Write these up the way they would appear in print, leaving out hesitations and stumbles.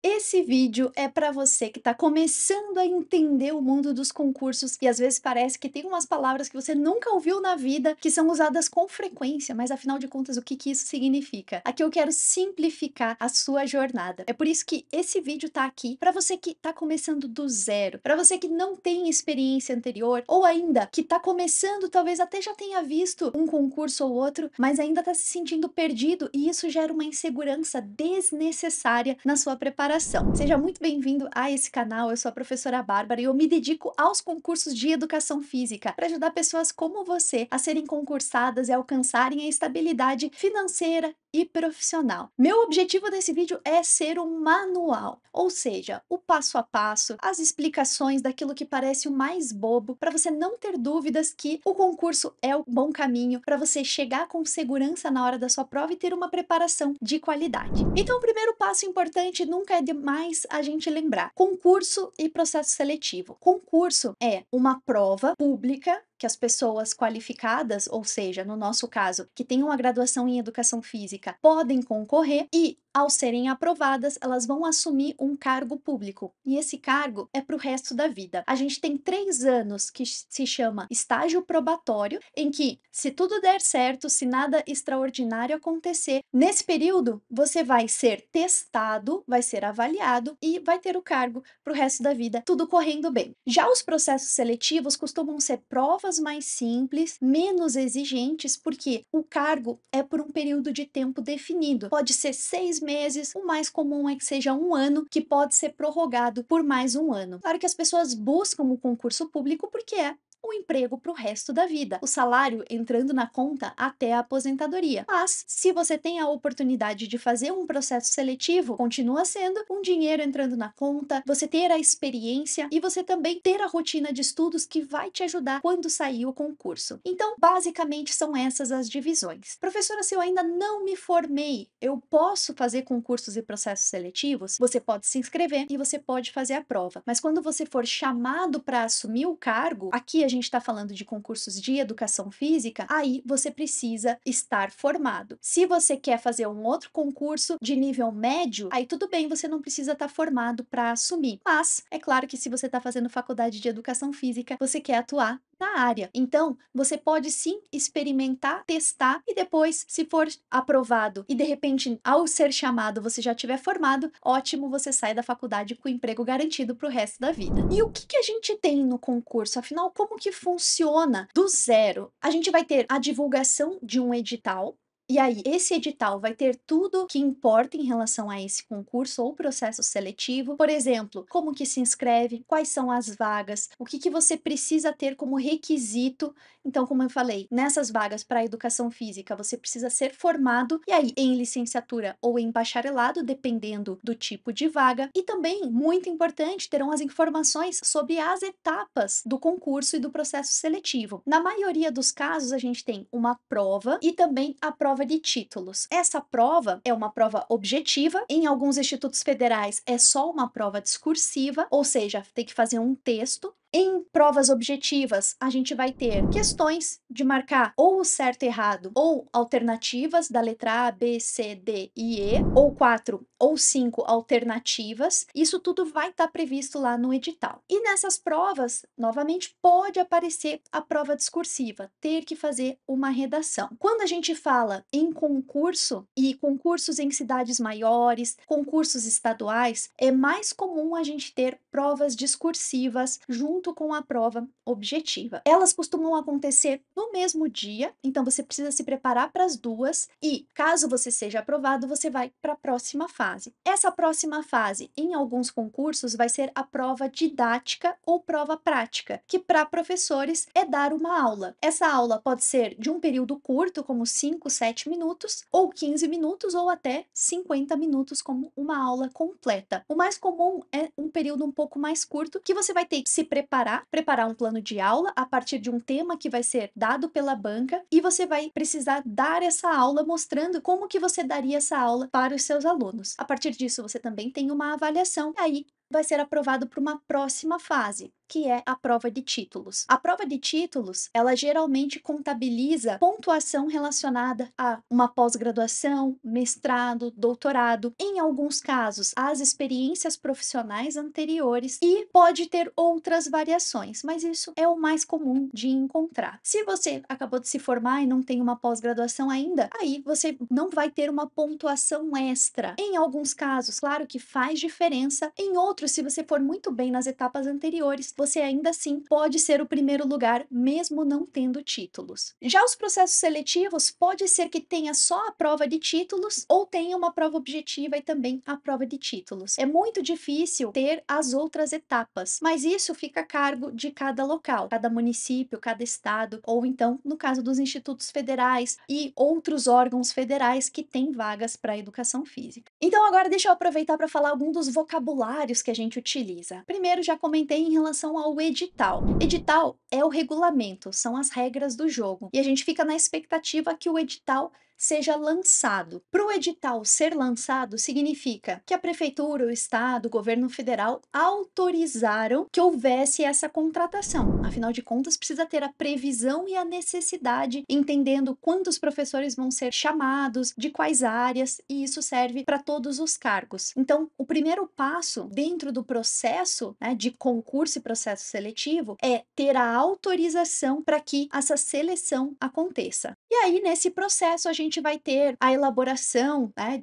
Esse vídeo é para você que está começando a entender o mundo dos concursos e às vezes parece que tem umas palavras que você nunca ouviu na vida que são usadas com frequência, mas afinal de contas, o que que isso significa? Aqui eu quero simplificar a sua jornada. É por isso que esse vídeo tá aqui para você que está começando do zero, para você que não tem experiência anterior ou ainda que está começando, talvez até já tenha visto um concurso ou outro, mas ainda está se sentindo perdido e isso gera uma insegurança desnecessária na sua preparação. Seja muito bem-vindo a esse canal, eu sou a professora Bárbara e eu me dedico aos concursos de educação física para ajudar pessoas como você a serem concursadas e alcançarem a estabilidade financeira e profissional. Meu objetivo nesse vídeo é ser um manual, ou seja, o passo a passo, as explicações daquilo que parece o mais bobo, para você não ter dúvidas que o concurso é o bom caminho para você chegar com segurança na hora da sua prova e ter uma preparação de qualidade. Então, o primeiro passo importante nunca é demais a gente lembrar: concurso e processo seletivo. Concurso é uma prova pública que as pessoas qualificadas, ou seja, no nosso caso, que têm uma graduação em educação física, podem concorrer e, ao serem aprovadas, elas vão assumir um cargo público. E esse cargo é para o resto da vida. A gente tem 3 anos que se chama estágio probatório, em que, se tudo der certo, se nada extraordinário acontecer, nesse período você vai ser testado, vai ser avaliado e vai ter o cargo para o resto da vida, tudo correndo bem. Já os processos seletivos costumam ser provas mais simples, menos exigentes, porque o cargo é por um período de tempo definido. Pode ser 6 meses, o mais comum é que seja 1 ano, que pode ser prorrogado por mais 1 ano. Claro que as pessoas buscam o concurso público porque é o emprego para o resto da vida, o salário entrando na conta até a aposentadoria. Mas, se você tem a oportunidade de fazer um processo seletivo, continua sendo um dinheiro entrando na conta, você ter a experiência e você também ter a rotina de estudos que vai te ajudar quando sair o concurso. Então, basicamente, são essas as divisões. Professora, se eu ainda não me formei, eu posso fazer concursos e processos seletivos? Você pode se inscrever e você pode fazer a prova. Mas quando você for chamado para assumir o cargo, aqui a gente está falando de concursos de educação física, aí você precisa estar formado. Se você quer fazer um outro concurso de nível médio, aí tudo bem, você não precisa estar formado para assumir. Mas é claro que se você está fazendo faculdade de educação física, você quer atuar na área. Então, você pode sim experimentar, testar e depois, se for aprovado e de repente, ao ser chamado, você já tiver formado, ótimo, você sai da faculdade com o emprego garantido para o resto da vida. E o que que a gente tem no concurso? Afinal, como que funciona do zero? A gente vai ter a divulgação de um edital. E aí, esse edital vai ter tudo que importa em relação a esse concurso ou processo seletivo. Por exemplo, como que se inscreve, quais são as vagas, o que que você precisa ter como requisito. Então, como eu falei, nessas vagas para educação física, você precisa ser formado, e aí em licenciatura ou em bacharelado, dependendo do tipo de vaga. E também, muito importante, terão as informações sobre as etapas do concurso e do processo seletivo. Na maioria dos casos, a gente tem uma prova e também a prova de títulos. Essa prova é uma prova objetiva, em alguns institutos federais é só uma prova discursiva, ou seja, tem que fazer um texto. Em provas objetivas, a gente vai ter questões de marcar ou o certo e errado, ou alternativas da letra A, B, C, D e E, ou 4 ou 5 alternativas. Isso tudo vai estar previsto lá no edital. E nessas provas, novamente, pode aparecer a prova discursiva, ter que fazer uma redação. Quando a gente fala em concurso e concursos em cidades maiores, concursos estaduais, é mais comum a gente ter provas discursivas junto com a prova objetiva. Elas costumam acontecer no mesmo dia, então você precisa se preparar para as duas e, caso você seja aprovado, você vai para a próxima fase. Essa próxima fase, em alguns concursos, vai ser a prova didática ou prova prática, que para professores é dar uma aula. Essa aula pode ser de um período curto, como 5, 7 minutos, ou 15 minutos, ou até 50 minutos, como uma aula completa. O mais comum é um período um pouco mais curto, que você vai ter que se preparar um plano de aula a partir de um tema que vai ser dado pela banca, e você vai precisar dar essa aula mostrando como que você daria essa aula para os seus alunos. A partir disso, você também tem uma avaliação, e aí vai ser aprovado para uma próxima fase, que é a prova de títulos. A prova de títulos, ela geralmente contabiliza pontuação relacionada a uma pós-graduação, mestrado, doutorado, em alguns casos, as experiências profissionais anteriores e pode ter outras variações, mas isso é o mais comum de encontrar. Se você acabou de se formar e não tem uma pós-graduação ainda, aí você não vai ter uma pontuação extra. Em alguns casos, claro que faz diferença, em outros, se você for muito bem nas etapas anteriores, você ainda assim pode ser o primeiro lugar, mesmo não tendo títulos. Já os processos seletivos, pode ser que tenha só a prova de títulos ou tenha uma prova objetiva e também a prova de títulos. É muito difícil ter as outras etapas, mas isso fica a cargo de cada local, cada município, cada estado, ou então, no caso dos institutos federais e outros órgãos federais que têm vagas para a educação física. Então, agora deixa eu aproveitar para falar algum dos vocabulários que a gente utiliza. Primeiro, já comentei em relação ao edital. Edital é o regulamento, são as regras do jogo. E a gente fica na expectativa que o edital seja lançado. Para o edital ser lançado, significa que a prefeitura, o estado, o governo federal autorizaram que houvesse essa contratação. Afinal de contas, precisa ter a previsão e a necessidade, entendendo quantos professores vão ser chamados, de quais áreas, e isso serve para todos os cargos. Então, o primeiro passo dentro do processo, né, de concurso e processo seletivo é ter a autorização para que essa seleção aconteça. E aí, nesse processo, a gente vai ter a elaboração, né,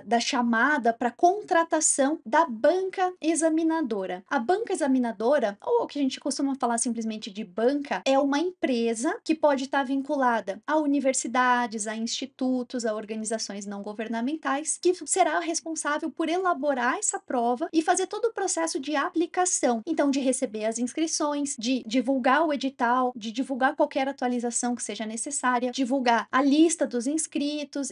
da chamada para contratação da banca examinadora. A banca examinadora, ou o que a gente costuma falar simplesmente de banca, é uma empresa que pode estar vinculada a universidades, a institutos, a organizações não governamentais, que será responsável por elaborar essa prova e fazer todo o processo de aplicação. Então, de receber as inscrições, de divulgar o edital, de divulgar qualquer atualização que seja necessária, divulgar a lista dos inscritos.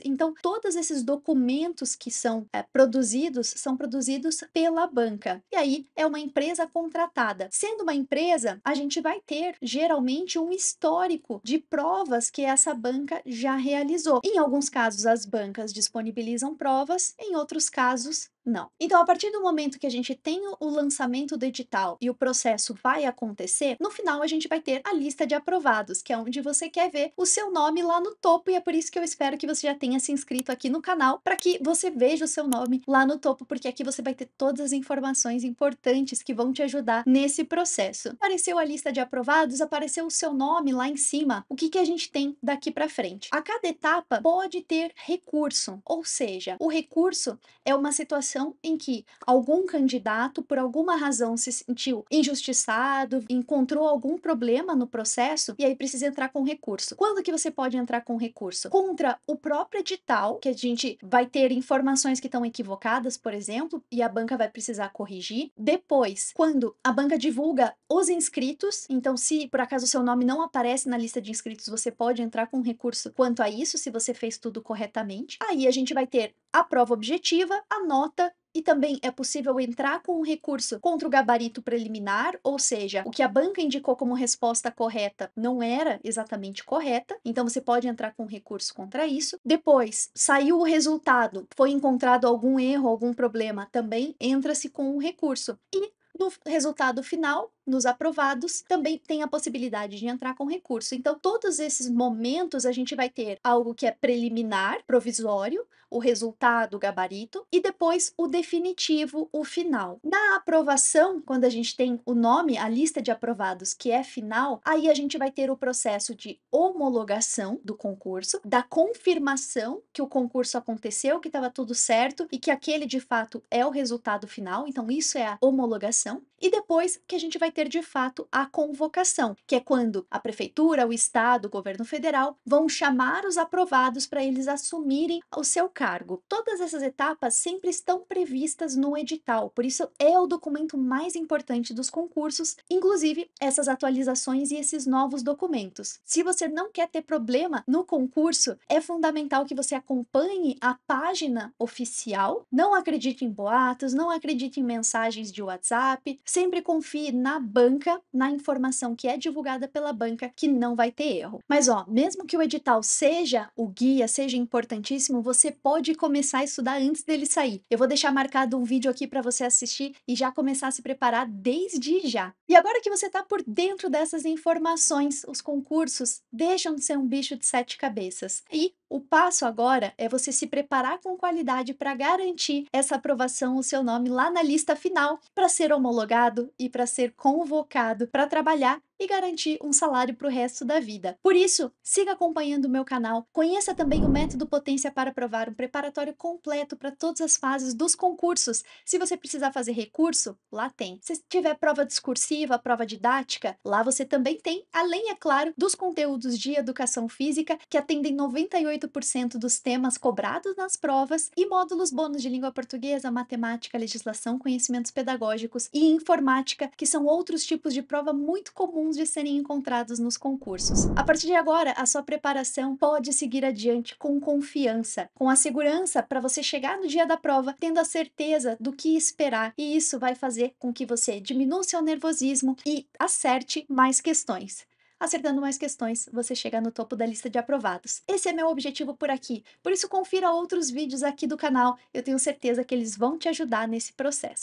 Então, todos esses documentos que são produzidos pela banca. E aí, é uma empresa contratada. Sendo uma empresa, a gente vai ter, geralmente, um histórico de provas que essa banca já realizou. Em alguns casos, as bancas disponibilizam provas, em outros casos, não. Então, a partir do momento que a gente tem o lançamento do edital e o processo vai acontecer, no final a gente vai ter a lista de aprovados, que é onde você quer ver o seu nome lá no topo, e é por isso que eu espero que você já tenha se inscrito aqui no canal, para que você veja o seu nome lá no topo, porque aqui você vai ter todas as informações importantes que vão te ajudar nesse processo. Apareceu a lista de aprovados, apareceu o seu nome lá em cima. O que que a gente tem daqui para frente? A cada etapa pode ter recurso, ou seja, o recurso é uma situação em que algum candidato, por alguma razão, se sentiu injustiçado, encontrou algum problema no processo e aí precisa entrar com recurso. Quando que você pode entrar com recurso? Contra o próprio edital, que a gente vai ter informações que estão equivocadas, por exemplo, e a banca vai precisar corrigir. Depois, quando a banca divulga os inscritos, então se por acaso o seu nome não aparece na lista de inscritos, você pode entrar com recurso quanto a isso, se você fez tudo corretamente. Aí a gente vai ter a prova objetiva, a nota, e também é possível entrar com um recurso contra o gabarito preliminar, ou seja, o que a banca indicou como resposta correta não era exatamente correta, então você pode entrar com recurso contra isso. Depois, saiu o resultado, foi encontrado algum erro, algum problema, também entra-se com um recurso. E no resultado final, nos aprovados, também tem a possibilidade de entrar com recurso. Então, todos esses momentos a gente vai ter algo que é preliminar, provisório, o resultado, o gabarito, e depois o definitivo, o final. Na aprovação, quando a gente tem o nome, a lista de aprovados, que é final, aí a gente vai ter o processo de homologação do concurso, da confirmação que o concurso aconteceu, que estava tudo certo e que aquele de fato é o resultado final. Então, isso é a homologação. E depois que a gente vai ter de fato a convocação, que é quando a prefeitura, o estado, o governo federal vão chamar os aprovados para eles assumirem o seu cargo. Todas essas etapas sempre estão previstas no edital, por isso é o documento mais importante dos concursos, inclusive essas atualizações e esses novos documentos. Se você não quer ter problema no concurso, é fundamental que você acompanhe a página oficial, não acredite em boatos, não acredite em mensagens de WhatsApp, sempre confie na banca, na informação que é divulgada pela banca, que não vai ter erro. Mas ó, mesmo que o edital seja o guia, seja importantíssimo, você pode começar a estudar antes dele sair. Eu vou deixar marcado um vídeo aqui para você assistir e já começar a se preparar desde já. E agora que você está por dentro dessas informações, os concursos deixam de ser um bicho de sete cabeças. E o passo agora é você se preparar com qualidade para garantir essa aprovação, o seu nome lá na lista final, para ser homologado e para ser convocado para trabalhar e garantir um salário para o resto da vida. Por isso, siga acompanhando o meu canal, conheça também o Método Potência para Aprovar, um preparatório completo para todas as fases dos concursos. Se você precisar fazer recurso, lá tem. Se tiver prova discursiva, prova didática, lá você também tem, além, é claro, dos conteúdos de educação física, que atendem 98% dos temas cobrados nas provas, e módulos bônus de língua portuguesa, matemática, legislação, conhecimentos pedagógicos e informática, que são outros tipos de prova muito comuns de serem encontrados nos concursos. A partir de agora, a sua preparação pode seguir adiante com confiança, com a segurança para você chegar no dia da prova tendo a certeza do que esperar, e isso vai fazer com que você diminua o seu nervosismo e acerte mais questões. Acertando mais questões, você chega no topo da lista de aprovados. Esse é meu objetivo por aqui, por isso confira outros vídeos aqui do canal, eu tenho certeza que eles vão te ajudar nesse processo.